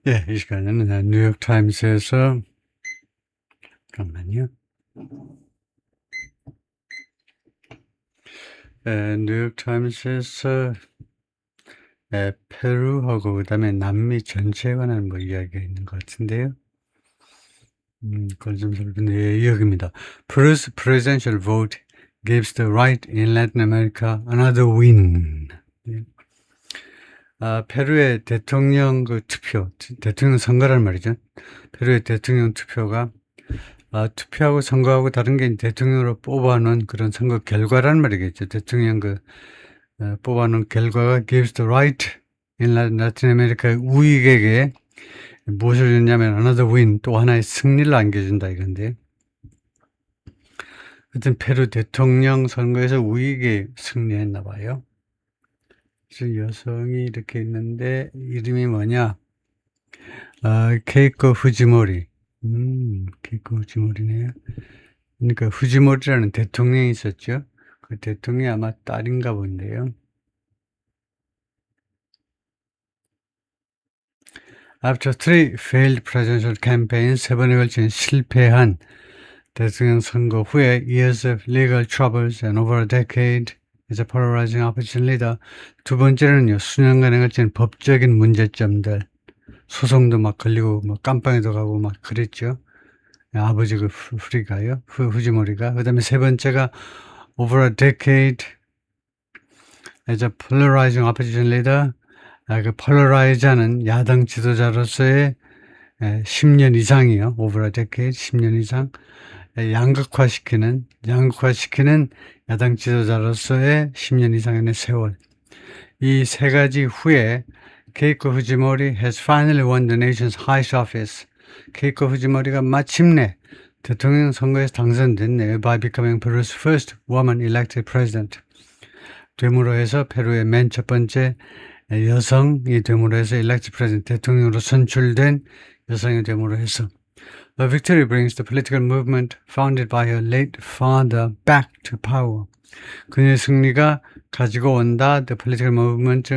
예, 이 시간에는 뉴욕타임스에서 잠깐만요. 뉴욕타임스에서 페루하고 그다음에 남미 전체에 관한 뭐 이야기가 있는 것 같은데요. 그걸 좀 살펴보는데 여기입니다. Peru's presidential vote gives the right in Latin America another win. 예. 페루의 대통령 투표, 대통령 선거란 말이죠. 페루의 대통령 투표가 투표하고 선거하고 다른 게 대통령으로 뽑아놓은 그런 선거 결과란 말이겠죠. 대통령 뽑아놓은 결과가 gives the right in Latin America의 우익에게 무엇을 줬냐면 another win, 또 하나의 승리를 안겨준다 이건데, 하여튼 페루 대통령 선거에서 우익이 승리했나 봐요. 그래서 여성이 이렇게 있는데 이름이 뭐냐? 케이코 후지모리. 케이코 후지모리네요. 그러니까 후지모리라는 대통령이 있었죠. 그 대통령이 아마 딸인가 본데요. After three failed presidential campaigns, 세 번에 걸친 실패한 대통령 선거 후에 years of legal troubles and over a decade as a polarizing opposition leader, 두 번째는요, 수년간에 걸친 법적인 문제점들, 소송도 막 걸리고 막 깜빵에도 가고 막 그랬죠. 아버지 후리가요, 후지모리가. 그 다음에 세 번째가 over a decade as a polarizing opposition leader, 그 폴러라이즈하는 야당 지도자로서의 10년 이상이요. over a decade, 10년 이상. 양극화시키는 야당 지도자로서의 10년 이상의 세월. 이 세 가지 후에 케이코 후지모리 has finally won the nation's highest office. 케이코 후지모리가 마침내 대통령 선거에서 당선됐네요. By becoming Peru's first woman elected president. 됨으로 해서 페루의 맨 첫 번째 여성이 됨으로 해서 elected president, 대통령으로 선출된 여성이 됨으로 해서 The victory brings the political movement founded by her late father back to power. 그녀의 승리가 가지고 온다. The political movement,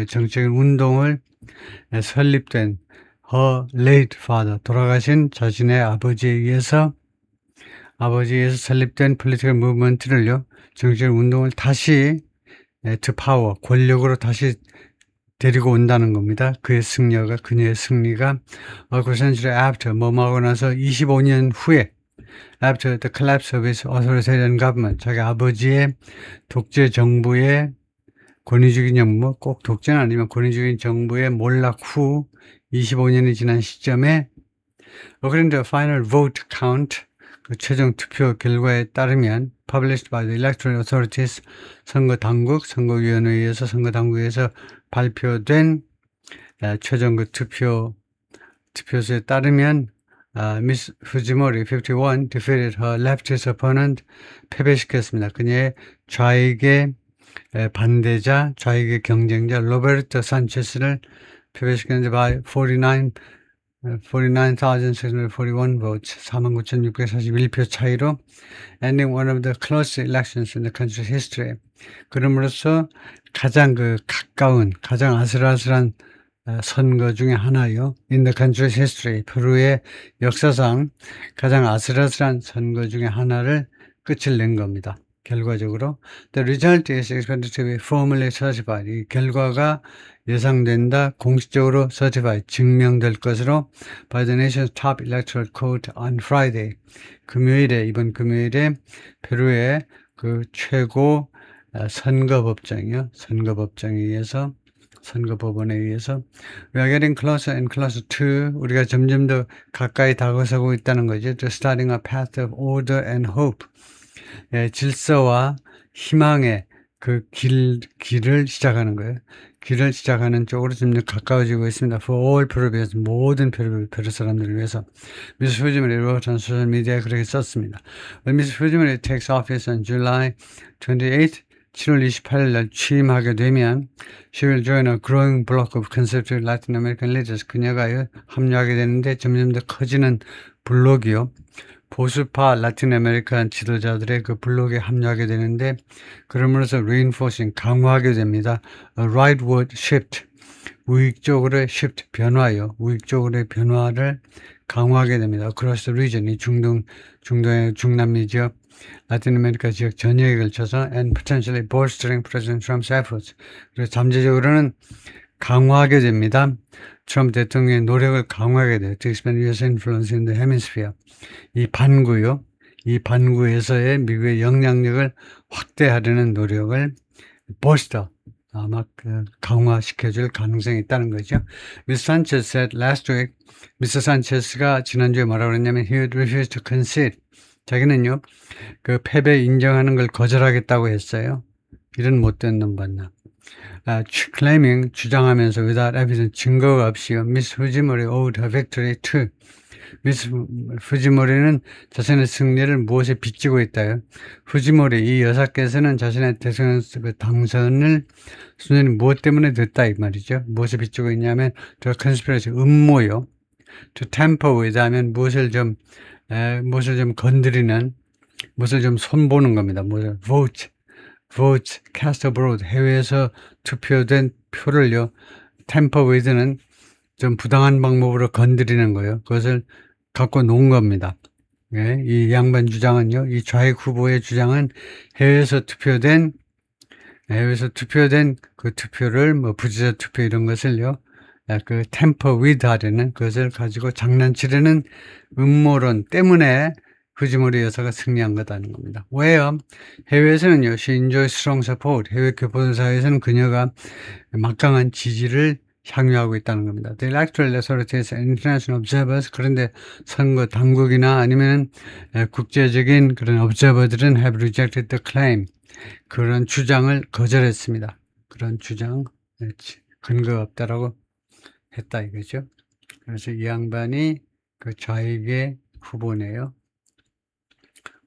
정치적인 운동을 설립된 her late father, 돌아가신 자신의 아버지에 의해서 설립된 political movement를요, 정치적인 운동을 다시 to power, 권력으로 다시 데리고 온다는 겁니다. 그녀의 승리가 그 century after, 뭐하고 나서 25년 후에 after the collapse of his authoritarian government, 자기 아버지의 독재 정부의 권위주의 정부, 꼭 독재는 아니면 권위주의 정부의 몰락 후 25년이 지난 시점에 according to the final vote count, 그 최종 투표 결과에 따르면 published by the electoral authorities, 선거위원회에서 발표된 최종 투표수에 따르면 Miss Fujimori 51 defeated her leftist opponent, 패배시켰습니다. 그녀의 좌익의 반대자, 좌익의 경쟁자 로베르토 산체스를 패배시켰는데 by 49,641 votes, 49,641표 차이로 ending one of the closest elections in the country's history. 그럼으로써 가장 가장 아슬아슬한 선거 중에 하나요. In the country's history, 페루의 역사상 가장 아슬아슬한 선거 중에 하나를 끝을 낸 겁니다. 결과적으로 the result is expected to be formally certified. 이 결과가 예상된다. 공식적으로 certified, 증명될 것으로 by the nation's top electoral court on Friday. 이번 금요일에 페루의 그 최고 선거법원에 의해서 we are getting closer and closer to, 우리가 점점 더 가까이 다가서고 있다는 거죠. To starting a path of order and hope. 질서와 희망의 그 길을 시작하는 거예요. 길을 시작하는 쪽으로 점점 가까워지고 있습니다. For all Peruvians, 모든 페루 사람들을 위해서. Miss Fujimori wrote on social media, 그렇게 썼습니다. When Miss Fujimori takes office on July 28th, 7월 28일 날 취임하게 되면 she will join a growing block of conservative Latin American leaders. 그녀가 합류하게 되는데 점점 더 커지는 블록이요. 보수파 라틴 아메리칸 지도자들의 그 블록에 합류하게 되는데 그러므로서 reinforcing, 강화하게 됩니다. A rightward shift, 우익 쪽으로의 shift, 변화요. 우익 쪽으로의 변화를 강화하게 됩니다. Across the region, 이 중동의 중남미 지역, 라틴 아메리카 지역 전역에 걸쳐서 and potentially bolstering President Trump's efforts. 그래서 잠재적으로는 강화하게 됩니다. 트럼프 대통령의 노력을 강화하게 돼요. To expand U.S. influence in the hemisphere. 이 반구요. 이 반구에서의 미국의 영향력을 확대하려는 노력을 bolster, 아마 강화시켜줄 가능성이 있다는 거죠. Mr. Sanchez said last week, Mr. Sanchez가 지난주에 뭐라고 그랬냐면 he would refuse to concede. 자기는요, 그 패배 인정하는 걸 거절하겠다고 했어요. 이런 못된 놈 봤나. claiming, 주장하면서 without evidence, 증거가 없이요. Miss Fujimori owed her victory to. 미스 후지모리는 자신의 승리를 무엇에 빚지고 있다요? 후지모리 이 여사께서는 자신의 대선 당선을 순전히 무엇 때문에 됐다 이 말이죠. 무엇에 빚지고 있냐면 저 컨스피러시 음모요. to tamper with 하면 무엇을 좀 건드리는, 무엇을 좀 손보는 겁니다. vote, cast abroad, 해외에서 투표된 표를요. tamper with는 좀 부당한 방법으로 건드리는 거예요. 그것을 갖고 논 겁니다. 예, 이 양반 주장은요, 이 좌익 후보의 주장은 해외에서 투표된 그 투표를 뭐 부재자 투표 이런 것을요, 그 템퍼 위드 하려는 그것을 가지고 장난치려는 음모론 때문에 후지모리 여사가 승리한 거다는 겁니다. 왜요? 해외에서는요, she enjoys strong support. 해외 교포사회에서는 그녀가 막강한 지지를 향유하고 있다는 겁니다. The electoral authorities and international observers, 그런데 선거 당국이나 아니면 국제적인 그런 observer들은 have rejected the claim. 그런 주장을 거절했습니다. 그런 주장, 근거가 없다라고 했다 이거죠. 그래서 이 양반이 그 좌익의 후보네요.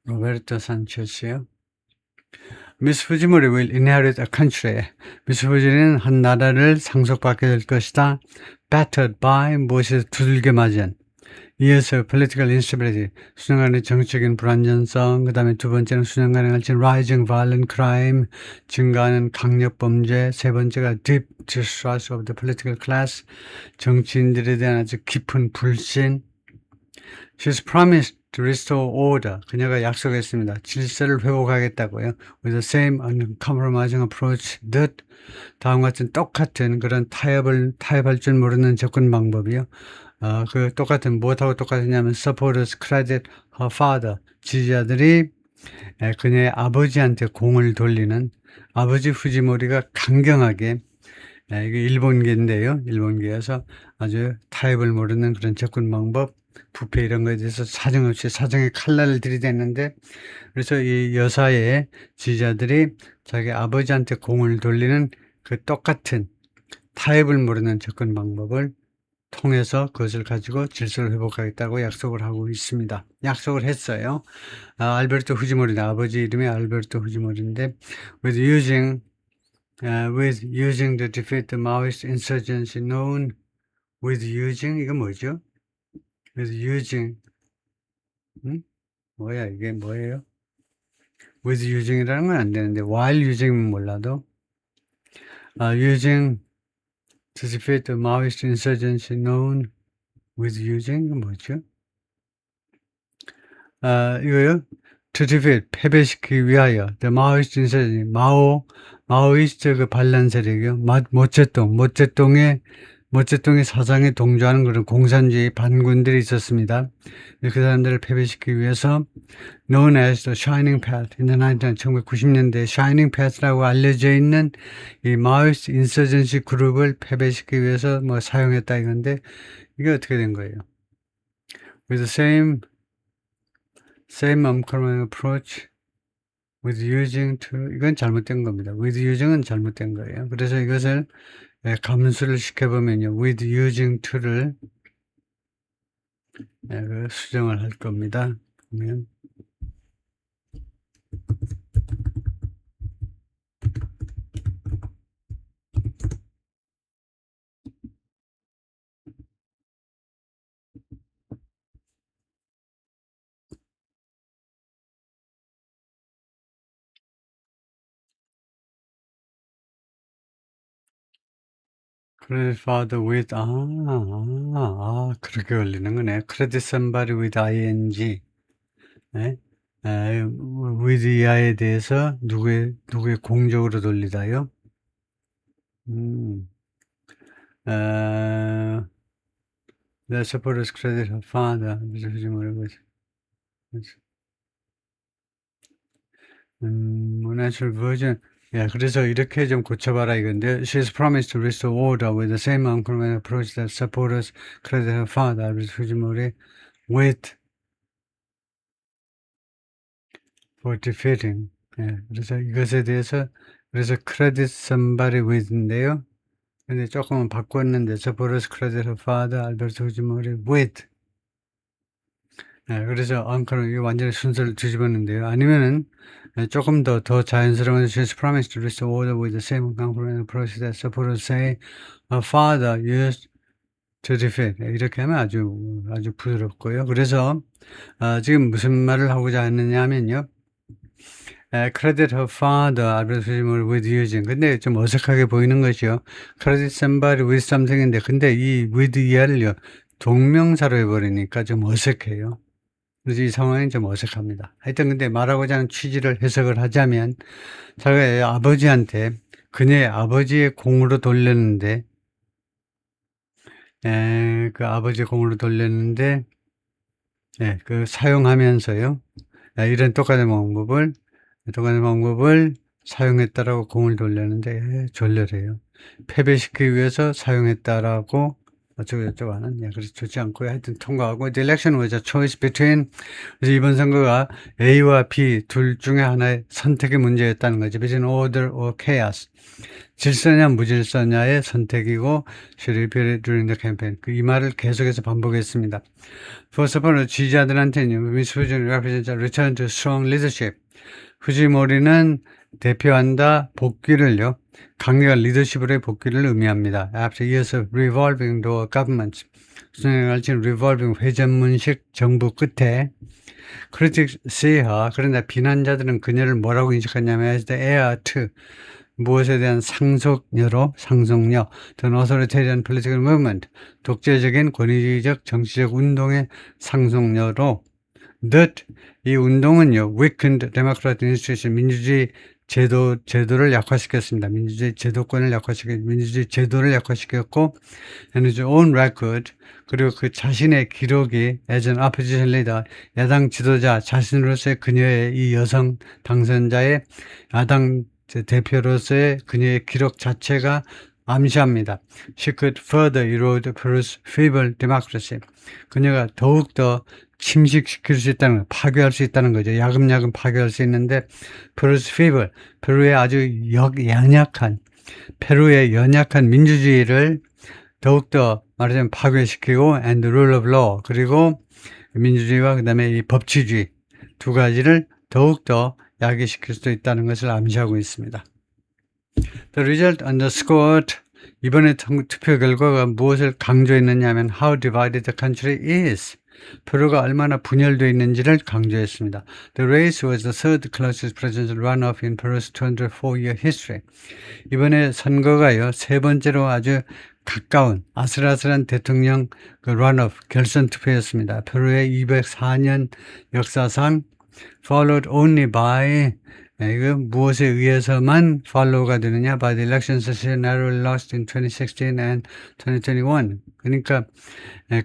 로베르토 산체스요. 미스 후지모리 will inherit a country. 미스 후지모리는 한 나라를 상속받게 될 것이다. battered by, 무엇에서 두들겨 맞은. 이어서 political instability, 수년간의 정치적인 불안전성, 그 다음에 두 번째는 수년간에 걸친 rising violent crime, 증가하는 강력범죄, 세 번째가 deep distrust of the political class, 정치인들에 대한 아주 깊은 불신. She's promised to restore order. 그녀가 약속했습니다. 질서를 회복하겠다고요. With the same uncompromising approach that 다음과 같은 똑같은 그런 타협할 줄 모르는 접근 방법이요. 그 똑같은 무엇하고 똑같으냐면 supporters credit her father. 지지자들이 그녀의 아버지한테 공을 돌리는 아버지 후지모리가 강경하게 이게 일본계인데요. 일본계에서 아주 타협을 모르는 그런 접근 방법, 부패 이런 거에 대해서 사정없이 사정의 칼날을 들이댔는데 그래서 이 여사의 지지자들이 자기 아버지한테 공을 돌리는 그 똑같은 타협을 모르는 접근 방법을 통해서 그것을 가지고 질서를 회복하겠다고 약속을 하고 있습니다. 약속을 했어요. 알베르토 후지모리다. 아버지 이름이 알베르토 후지모리인데 with using the defeat the Maoist insurgency known with using 이거 뭐죠? with using 뭐야 이게 뭐예요? with using이라는 건 안 되는데 while using은 몰라도 using to defeat the Maoist insurgency known with using 이거 뭐죠? 이거요? to defeat 패배시키기 위하여 the Maoist insurgency 마오이스트 그 반란 세력이요. 모째동의 사상에 동조하는 그런 공산주의 반군들이 있었습니다. 그 사람들을 패배시키기 위해서 known as the Shining Path in the 1990년대 Shining Path라고 알려져 있는 이 마오이스트 인서전시 그룹을 패배시키기 위해서 뭐 사용했다 이건데 이게 어떻게 된 거예요? With the same uncompromising approach with using to 이건 잘못된 겁니다. with using은 잘못된 거예요. 그래서 이것을 감수를 시켜보면요. with using to를 수정을 할 겁니다. 보면 credit father with 그렇게 걸리는 거네. credit somebody with ing. 네? with 이하에 대해서 누구의 공적으로 돌리다요? The supporters credit her father. natural version. 야, 그래서 이렇게 좀 고쳐봐라 이건데. She's promised to restore order with the same uncommon approach that supporters credit her father. with for defeating. 예, 그래서 이것에 대해서 그래서 credit somebody with인데요. 근데 조금은 바꿨는데 supporters credit her father. 알베르토 후지모리 with. 예, 그래서 엉커는 이게 완전히 순서를 뒤집었는데요. 아니면은 조금 더 자연스러운 she's promised to restore order with the same compromise approach that supporters say her father used to defeat. 이렇게 하면 아주 부드럽고요. 그래서 지금 무슨 말을 하고자 했느냐면요. credit her father, 알베르토 with using. 근데 좀 어색하게 보이는 것이요. credit somebody with something인데, 근데 이 with 이하를요, 동명사로 해버리니까 좀 어색해요. 그래서 이 상황이 좀 어색합니다. 하여튼 근데 말하고자 하는 취지를 해석을 하자면, 자기의 아버지한테 그녀의 아버지의 공으로 돌렸는데, 그 아버지의 공으로 돌렸는데, 그 사용하면서요, 이런 똑같은 방법을 사용했다라고 공을 돌렸는데 졸렬해요. 패배시키기 위해서 사용했다라고 어쩌고 하는, 그래서 좋지 않고요. 하여튼 통과하고, the election was a choice between, 그래서 이번 선거가 A와 B 둘 중에 하나의 선택의 문제였다는 거죠. between order or chaos. 질서냐 무질서냐의 선택이고, she repeated during the campaign. 이 말을 계속해서 반복했습니다. First of all, 지지자들한테는 Miss Fuji represents a return to strong leadership. 후지모리는 대표한다 복귀를요. 강력한 리더십으로의 복귀를 의미합니다. After years of revolving door governments, 수행을 가르친 revolving 회전문식 정부 끝에 critics see her, 그러나 비난자들은 그녀를 뭐라고 인식하냐면 as the heir to 무엇에 대한 상속녀, the authoritarian political movement, 독재적인 권위주의적 정치적 운동의 상속녀로 that 이 운동은요, weakened democratic institution, 민주주의 제도를 약화시켰습니다. 민주주의 제도를 약화시켰고, and his own record, 그리고 그 자신의 기록이 as an opposition leader, 야당 지도자 자신으로서의 그녀의 이 여성 당선자의 야당 대표로서의 그녀의 기록 자체가 암시합니다. She could further erode Peru's feeble democracy. 그녀가 더욱더 침식시킬 수 있다는 거, 파괴할 수 있다는 거죠. 야금야금 파괴할 수 있는데, Peru's feeble, 페루의 아주 연약한 민주주의를 더욱더 말하자면 파괴시키고, and the rule of law, 그리고 민주주의와 그 다음에 이 법치주의 두 가지를 더욱더 야기시킬 수도 있다는 것을 암시하고 있습니다. The result underscored, 이번에 투표 결과가 무엇을 강조했느냐 하면 how divided the country is. 페루가 얼마나 분열되어 있는지를 강조했습니다. The race was the third closest presidential runoff in Peru's 204-year history. 이번에 선거가요, 세 번째로 아주 가까운 아슬아슬한 대통령 runoff 결선 투표였습니다. 페루의 204년 역사상 followed only by, 이거 무엇에 의해서만 follow가 되느냐? by the elections narrowly lost in 2016 and 2021. 그러니까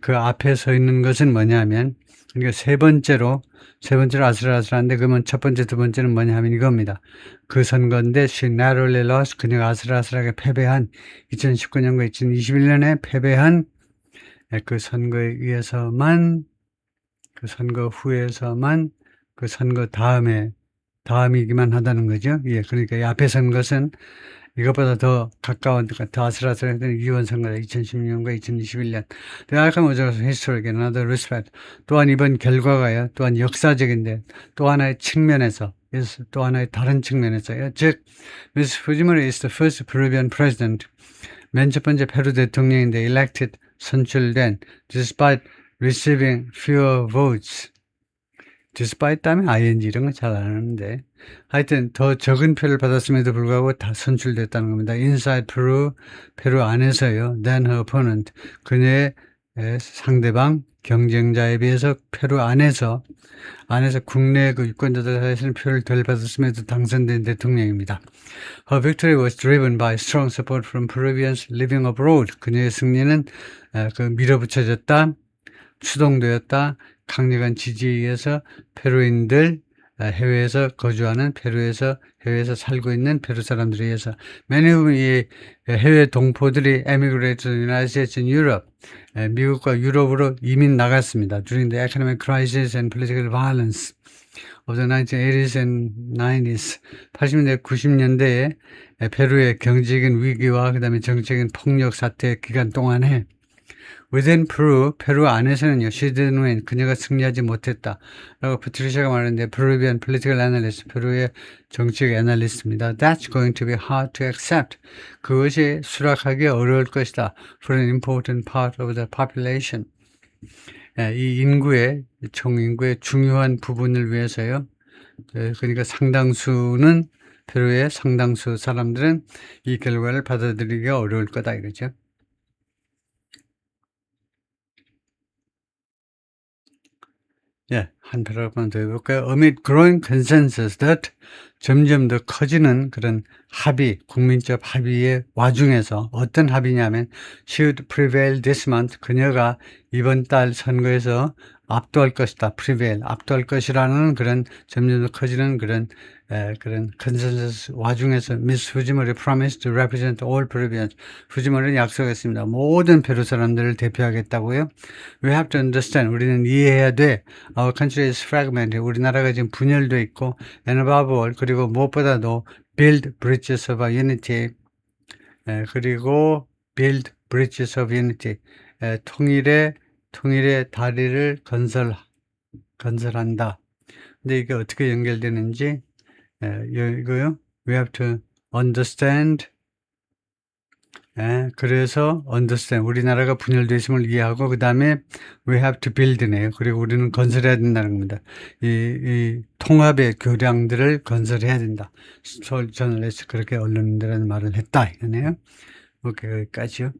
그 앞에 서 있는 것은 뭐냐면, 그러니까 세 번째로 아슬아슬한데, 그러면 첫 번째, 두 번째는 뭐냐 하면 이겁니다. 그 선거인데, she narrowly lost, 그녀가 아슬아슬하게 패배한 2019년과 2021년에 패배한 그 선거에 의해서만, 그 선거 후에서만, 그 선거 다음이기만 하다는 거죠. 그러니까 이 앞에 선 것은 이것보다 더 가까운, 더 아슬아슬했던 이번 선거다. 2016년과 2021년. The outcome was also historic in another respect. 또한 이번 결과가요, 또한 역사적인데, 또 하나의 측면에서, 또 하나의 다른 측면에서요. 즉, Ms. Fujimori is the first Peruvian president. 맨 첫 번째 페루 대통령인데, elected, 선출된, despite receiving fewer votes. despite 다음에 ing 이런 건 잘 안 하는데 하여튼 더 적은 표를 받았음에도 불구하고 다 선출됐다는 겁니다. Inside Peru, 페루 안에서요. Than her opponent, 그녀의 상대방 경쟁자에 비해서 페루 안에서 국내 그 유권자들 사이에서는 표를 덜 받았음에도 당선된 대통령입니다. Her victory was driven by strong support from Peruvians living abroad. 그녀의 승리는 그 밀어붙여졌다, 추동되었다, 강력한 지지에 의해서 페루인들, 해외에서 거주하는 페루에서 해외에서 살고 있는 페루 사람들에 의해서 many of 이 해외 동포들이 emigrated to the United States and Europe, 미국과 유럽으로 이민 나갔습니다. During the economic crisis and political violence of the 1980s and 90s, 80년대, 90년대에 페루의 경제적인 위기와 그 다음에 정치적인 폭력 사태 기간 동안에 Within Peru, 페루 안에서는요, she didn't win, 그녀가 승리하지 못했다 라고 패트리샤가 말하는데, Peruvian political analyst, 페루의 정치적 애널리스트입니다. That's going to be hard to accept. 그것이 수락하기 어려울 것이다. For an important part of the population. 이 인구의, 총인구의 중요한 부분을 위해서요. 그러니까 상당수는, 페루의 상당수 사람들은 이 결과를 받아들이기가 어려울 거다 이거죠. 예, 한 패러그램만 더 해볼까요? Amid growing consensus that, 점점 더 커지는 그런 합의, 국민적 합의의 와중에서 어떤 합의냐면 should prevail this month, 그녀가 이번 달 선거에서 압도할 것이다. prevail, 압도할 것이라는 그런 점점 더 커지는 그런 컨센서스 와중에서 미스 후지모리 promised to represent all Peruvians. 후지모리는 약속했습니다. 모든 페루 사람들을 대표하겠다고요. We have to understand, 우리는 이해해야 돼. Our country is fragmented. 우리나라가 지금 분열돼 있고, and above all, 그리고 무엇보다도 build bridges of unity. 그리고 build bridges of unity. 통일의 다리를 건설한다. 근데 이게 어떻게 연결되는지, 이거요. We have to understand. 그래서 understand, 우리나라가 분열되어 있음을 이해하고, 그 다음에 we have to build네요. 그리고 우리는 건설해야 된다는 겁니다. 이 통합의 교량들을 건설해야 된다. 서울 저널리스트 그렇게 언론들은 말을 했다 이거네요. 오케이, 여기까지요.